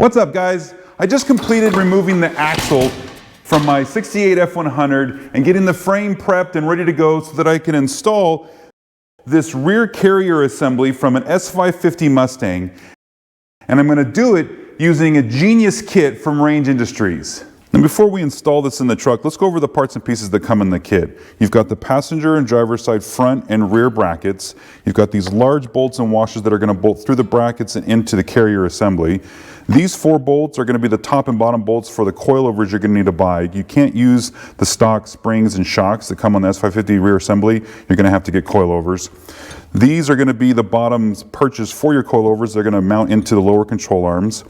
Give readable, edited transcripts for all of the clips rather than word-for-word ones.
What's up, guys? I just completed removing the axle from my 68 F100 and getting the frame prepped and ready to go so that I can install this rear carrier assembly from an S550 Mustang. And I'm going to do it using a genius kit from Range Industries. And before we install this in the truck, let's go over the parts and pieces that come in the kit. You've got the passenger and driver side front and rear brackets. You've got these large bolts and washers that are going to bolt through the brackets and into the carrier assembly. These 4 bolts are going to be the top and bottom bolts for the coilovers you're going to need to buy. You can't use the stock springs and shocks that come on the S550 Rear Assembly. You're going to have to get coilovers. These are going to be the bottoms purchased for your coilovers. They're going to mount into the lower control arms.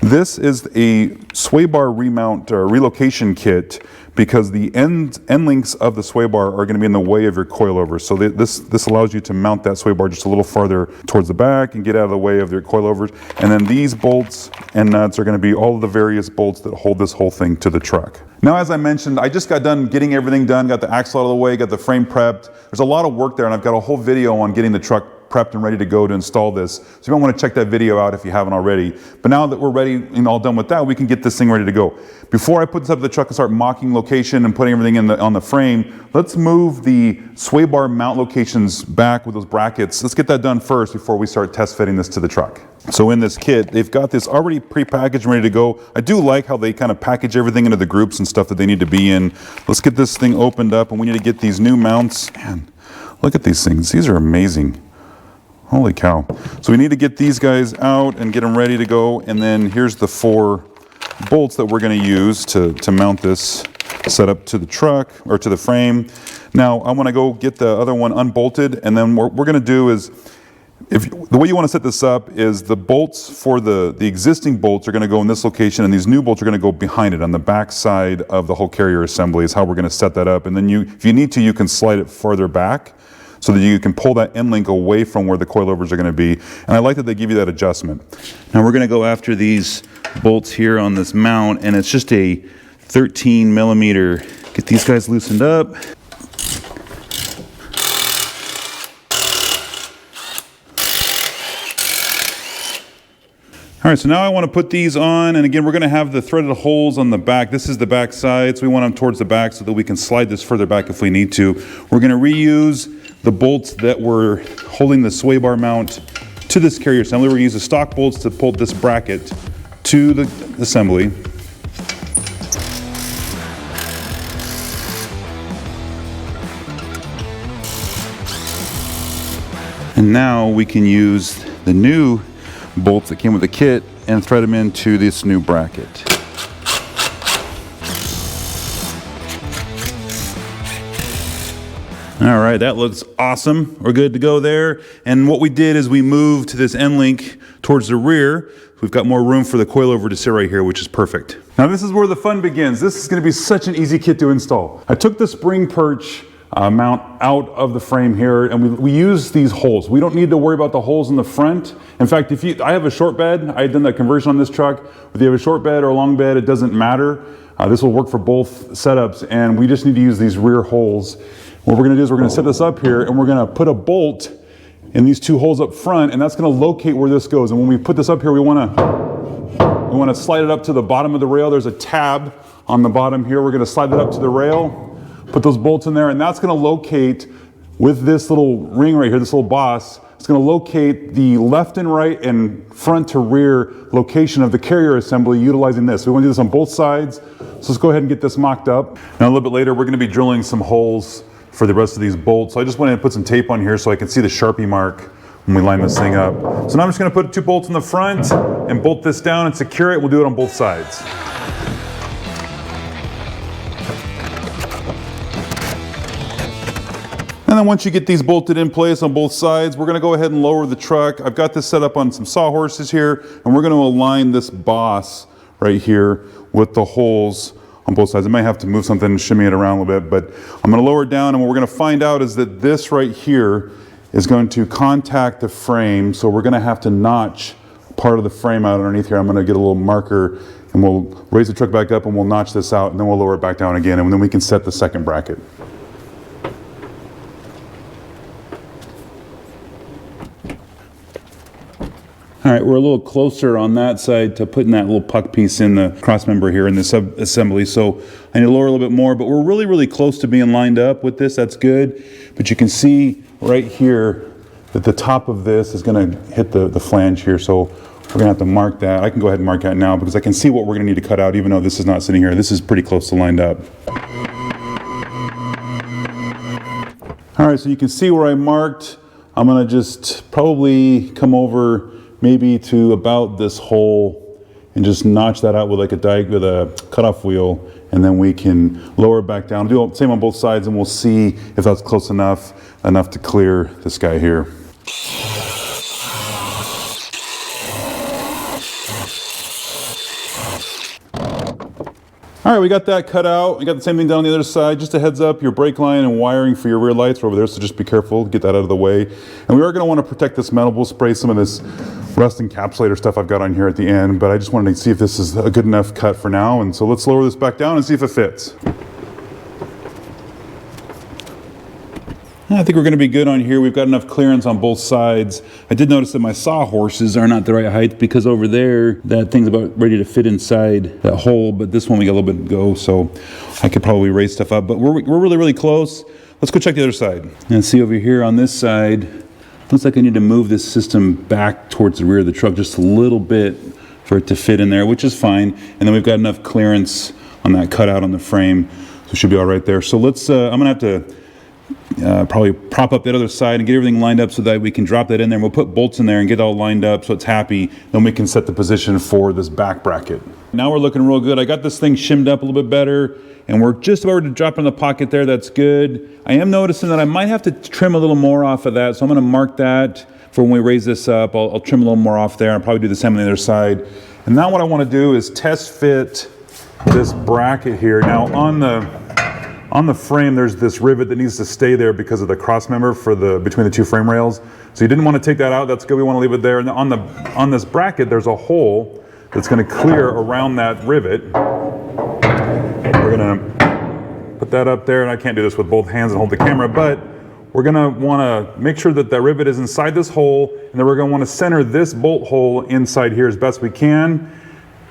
This is a sway bar remount relocation kit because the end links of the sway bar are going to be in the way of your coilovers. So this allows you to mount that sway bar just a little farther towards the back and get out of the way of your coilovers. And then these bolts and nuts are going to be all of the various bolts that hold this whole thing to the truck. Now, as I mentioned, I just got done getting everything done, got the axle out of the way, got the frame prepped. There's a lot of work there, and I've got a whole video on getting the truck prepped and ready to go to install this. So you might want to check that video out if you haven't already. But now that we're ready and all done with that, we can get this thing ready to go. Before I put this up to the truck and start mocking location and putting everything on the frame, let's move the sway bar mount locations back with those brackets. Let's get that done first before we start test fitting this to the truck. So in this kit, they've got this already pre-packaged and ready to go. I do like how they kind of package everything into the groups and stuff that they need to be in. Let's get this thing opened up, and we need to get these new mounts. Man, look at these things. These are amazing. Holy cow. So we need to get these guys out and get them ready to go. And then here's the 4 bolts that we're going to use to mount this setup to the truck or to the frame. Now I want to go get the other one unbolted, and then what we're going to do is, the way you want to set this up is the bolts for the existing bolts are going to go in this location, and these new bolts are going to go behind it on the back side of the whole carrier assembly is how we're going to set that up. And then if you need to, you can slide it farther back so that you can pull that end link away from where the coilovers are going to be. And I like that they give you that adjustment. Now we're going to go after these bolts here on this mount, and it's just a 13 millimeter. Get these guys loosened up. All right, so now I want to put these on, and again, we're going to have the threaded holes on the back. This is the back side, so we want them towards the back so that we can slide this further back if we need to. We're going to reuse the bolts that were holding the sway bar mount to this carrier assembly. We're going to use the stock bolts to pull this bracket to the assembly. And now we can use the new bolts that came with the kit and thread them into this new bracket. All right, that looks awesome. We're good to go there. And what we did is we moved this end link towards the rear. We've got more room for the coilover to sit right here, which is perfect. Now this is where the fun begins. This is going to be such an easy kit to install. I took the spring perch mount out of the frame here, and we use these holes. We don't need to worry about the holes in the front. In fact, I have a short bed. I had done that conversion on this truck. If you have a short bed or a long bed, it doesn't matter. This will work for both setups, and we just need to use these rear holes. What we're going to do is we're going to set this up here, and we're going to put a bolt in these 2 holes up front, and that's going to locate where this goes. And when we put this up here, we want to slide it up to the bottom of the rail. There's a tab on the bottom here. We're going to slide that up to the rail, put those bolts in there, and that's going to locate with this little ring right here, this little boss. It's going to locate the left and right and front to rear location of the carrier assembly utilizing this. We want to do this on both sides. So let's go ahead and get this mocked up. Now a little bit later, we're going to be drilling some holes for the rest of these bolts. So I just wanted to put some tape on here so I can see the Sharpie mark when we line this thing up. So now I'm just going to put 2 bolts in the front and bolt this down and secure it. We'll do it on both sides. And then once you get these bolted in place on both sides, we're going to go ahead and lower the truck. I've got this set up on some sawhorses here, and we're going to align this boss right here with the holes on both sides. I might have to move something and shimmy it around a little bit, but I'm going to lower it down, and what we're going to find out is that this right here is going to contact the frame, so we're going to have to notch part of the frame out underneath here. I'm going to get a little marker, and we'll raise the truck back up, and we'll notch this out, and then we'll lower it back down again, and then we can set the second bracket. All right, we're a little closer on that side to putting that little puck piece in the cross member here in the sub assembly. So I need to lower a little bit more, but we're really, really close to being lined up with this. That's good. But you can see right here that the top of this is gonna hit the flange here. So we're gonna have to mark that. I can go ahead and mark that now because I can see what we're gonna need to cut out even though this is not sitting here. This is pretty close to lined up. All right, so you can see where I marked. I'm gonna just probably come over maybe to about this hole and just notch that out with like a cutoff wheel, and then we can lower it back down. Do the same on both sides and we'll see if that's close enough to clear this guy here. All right, we got that cut out. We got the same thing down on the other side. Just a heads up, your brake line and wiring for your rear lights are over there, so just be careful, get that out of the way. And we are gonna wanna protect this metal. We'll spray some of this rust encapsulator stuff I've got on here at the end, but I just wanted to see if this is a good enough cut for now. And so let's lower this back down and see if it fits. I think we're gonna be good on here. We've got enough clearance on both sides. I did notice that my sawhorses are not the right height because over there, that thing's about ready to fit inside that hole, but this one we got a little bit to go, so I could probably raise stuff up, but we're really, really close. Let's go check the other side. And see over here on this side, looks like I need to move this system back towards the rear of the truck just a little bit for it to fit in there, which is fine. And then we've got enough clearance on that cutout on the frame, so it should be all right there. So let's, I'm gonna have to probably prop up that other side and get everything lined up so that we can drop that in there, and we'll put bolts in there and get it all lined up so it's happy. Then we can set the position for this back bracket. Now we're looking real good. I got this thing shimmed up a little bit better, and we're just about to drop in the pocket there. That's good. I am noticing that I might have to trim a little more off of that, so I'm gonna mark that for when we raise this up. I'll trim a little more off there. I'll probably do the same on the other side. And now what I wanna do is test fit this bracket here. Now on the frame, there's this rivet that needs to stay there because of the cross member for between the two frame rails. So you didn't want to take that out. That's good. We want to leave it there. And on this bracket, there's a hole that's going to clear around that rivet. We're going to put that up there, and I can't do this with both hands and hold the camera, but we're going to want to make sure that that rivet is inside this hole, and then we're going to want to center this bolt hole inside here as best we can.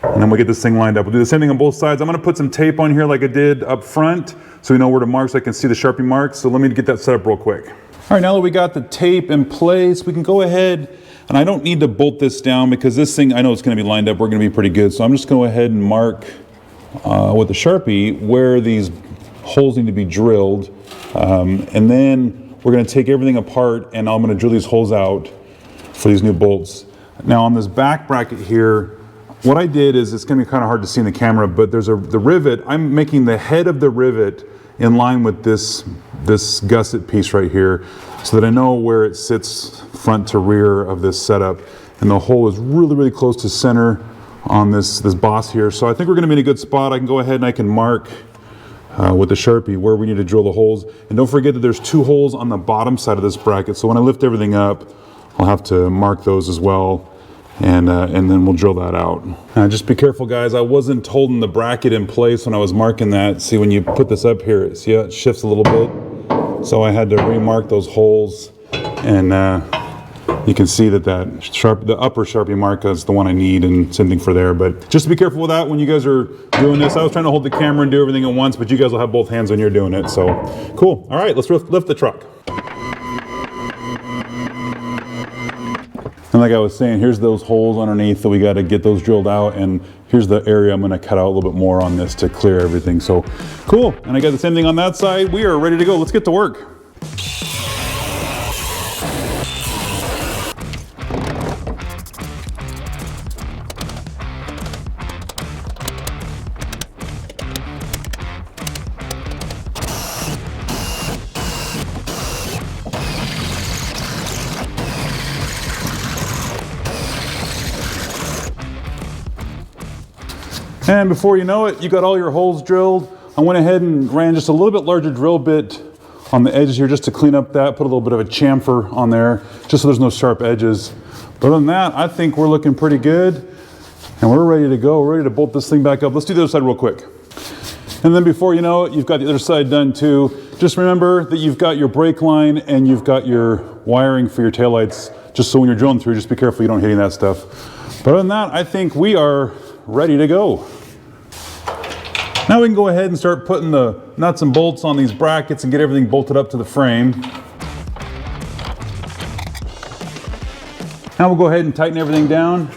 And then we'll get this thing lined up. We'll do the same thing on both sides. I'm gonna put some tape on here like I did up front so we know where to mark so I can see the Sharpie marks. So let me get that set up real quick. All right, now that we got the tape in place, we can go ahead, and I don't need to bolt this down because this thing, I know it's gonna be lined up. We're gonna be pretty good. So I'm just gonna go ahead and mark with the Sharpie where these holes need to be drilled. And then we're gonna take everything apart and I'm gonna drill these holes out for these new bolts. Now on this back bracket here, what I did is, it's gonna be kind of hard to see in the camera, but there's the rivet. I'm making the head of the rivet in line with this gusset piece right here so that I know where it sits front to rear of this setup. And the hole is really, really close to center on this boss here. So I think we're gonna be in a good spot. I can go ahead and I can mark with the Sharpie where we need to drill the holes. And don't forget that there's 2 holes on the bottom side of this bracket. So when I lift everything up, I'll have to mark those as well. And then we'll drill that out. Just be careful, guys. I wasn't holding the bracket in place when I was marking that. See, when you put this up here, see how it shifts a little bit? So I had to remark those holes, and you can see that the upper Sharpie mark is the one I need, and same thing for there. But just be careful with that when you guys are doing this. I was trying to hold the camera and do everything at once, but you guys will have both hands when you're doing it. So cool. All right, let's lift the truck. And like I was saying, here's those holes underneath that we got to get those drilled out, and here's the area I'm going to cut out a little bit more on this to clear everything. So cool. And I got the same thing on that side. We are ready to go. Let's get to work. And before you know it, you got all your holes drilled. I went ahead and ran just a little bit larger drill bit on the edges here just to clean up that, put a little bit of a chamfer on there, just so there's no sharp edges. But other than that, I think we're looking pretty good. And we're ready to go, we're ready to bolt this thing back up. Let's do the other side real quick. And then before you know it, you've got the other side done too. Just remember that you've got your brake line and you've got your wiring for your taillights just so when you're drilling through, just be careful you don't hit any of that stuff. But other than that, I think we are ready to go. Now we can go ahead and start putting the nuts and bolts on these brackets and get everything bolted up to the frame. Now we'll go ahead and tighten everything down.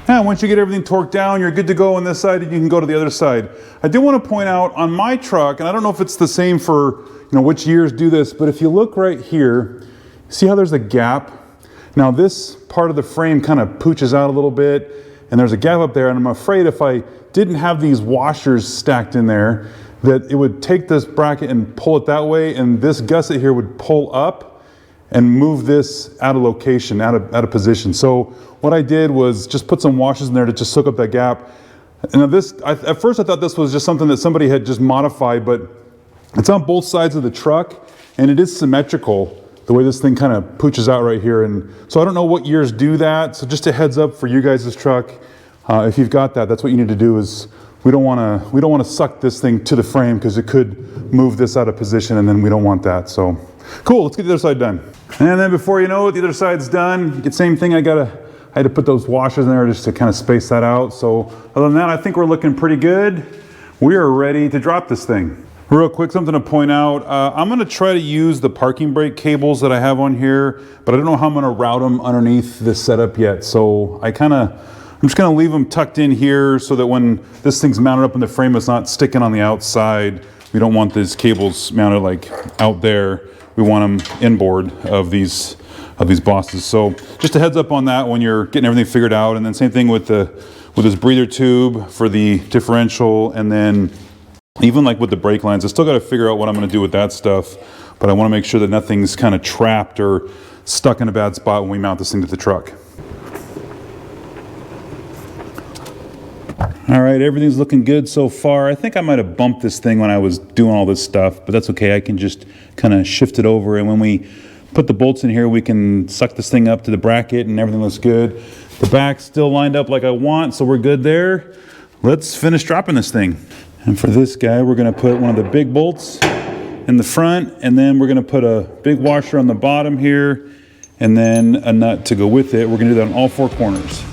Now once you get everything torqued down, you're good to go on this side and you can go to the other side. I do want to point out on my truck, and I don't know if it's the same for which years do this, but if you look right here, see how there's a gap? Now this part of the frame kind of pooches out a little bit and there's a gap up there, and I'm afraid if I didn't have these washers stacked in there that it would take this bracket and pull it that way, and this gusset here would pull up and move this out of location, out of position. So what I did was just put some washers in there to just soak up that gap. And this, at first I thought this was just something that somebody had just modified, but it's on both sides of the truck and it is symmetrical the way this thing kind of pooches out right here. And so I don't know what years do that. So just a heads up for you guys' truck, if you've got that, that's what you need to do. Is we don't want to suck this thing to the frame because it could move this out of position, and then we don't want that. So cool, let's get the other side done. And then before you know it, the other side's done. Same thing, I had to put those washers in there just to kind of space that out. So other than that, I think we're looking pretty good. We are ready to drop this thing. Real quick, something to point out. I'm gonna try to use the parking brake cables that I have on here, but I don't know how I'm gonna route them underneath this setup yet. So I'm just gonna leave them tucked in here so that when this thing's mounted up in the frame, it's not sticking on the outside. We don't want these cables mounted like out there. We want them inboard of these bosses. So just a heads up on that when you're getting everything figured out. And then same thing with this breather tube for the differential, and then even like with the brake lines, I still got to figure out what I'm going to do with that stuff, but I want to make sure that nothing's kind of trapped or stuck in a bad spot when we mount this thing to the truck. All right, everything's looking good so far. I think I might have bumped this thing when I was doing all this stuff, but that's okay. I can just kind of shift it over, and when we put the bolts in here, we can suck this thing up to the bracket and everything looks good. The back's still lined up like I want, so we're good there. Let's finish dropping this thing. And for this guy, we're gonna put one of the big bolts in the front, and then we're gonna put a big washer on the bottom here, and then a nut to go with it. We're gonna do that on all four corners.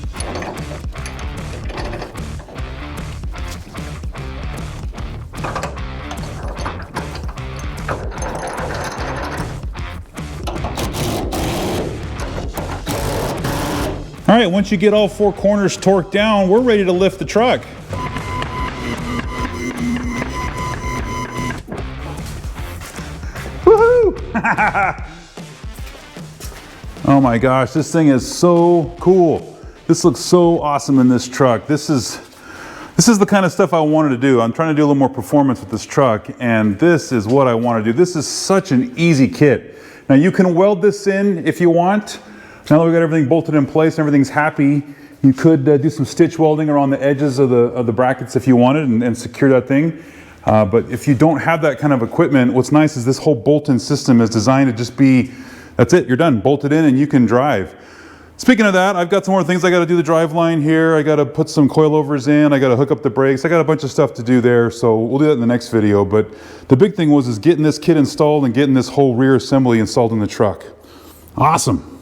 All right, once you get all four corners torqued down, we're ready to lift the truck. Oh my gosh, this thing is so cool. This looks so awesome in this truck. This is the kind of stuff I wanted to do. I'm trying to do a little more performance with this truck, and this is what I want to do. This is such an easy kit. Now you can weld this in if you want. Now that we've got everything bolted in place and everything's happy, you could do some stitch welding around the edges of the brackets if you wanted, and secure that thing. But if you don't have that kind of equipment, what's nice is this whole bolt-in system is designed to just be, that's it, you're done, bolted in and you can drive. Speaking of that, I've got some more things. I got to do the drive line here. I got to put some coilovers in. I got to hook up the brakes. I got a bunch of stuff to do there, so we'll do that in the next video. But the big thing is getting this kit installed and getting this whole rear assembly installed in the truck. Awesome.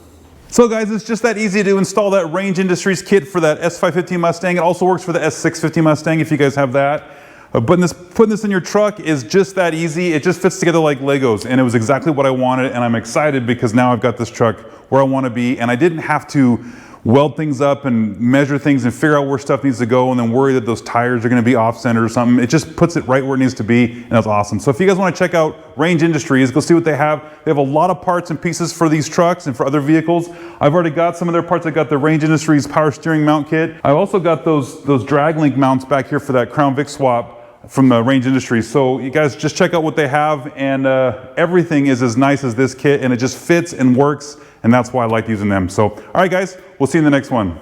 So guys, it's just that easy to install that Range Industries kit for that S550 Mustang. It also works for the S650 Mustang if you guys have that. Putting this in your truck is just that easy. It just fits together like Legos, and it was exactly what I wanted, and I'm excited because now I've got this truck where I want to be, and I didn't have to weld things up and measure things and figure out where stuff needs to go and then worry that those tires are going to be off-center or something. It just puts it right where it needs to be, and that's awesome. So if you guys want to check out Range Industries, go see what they have. They have a lot of parts and pieces for these trucks and for other vehicles. I've already got some of their parts. I got the Range Industries power steering mount kit. I've also got those drag link mounts back here for that Crown Vic swap from the Range Industries. So you guys just check out what they have, and everything is as nice as this kit, and it just fits and works, and that's why I like using them. So all right guys, we'll see you in the next one.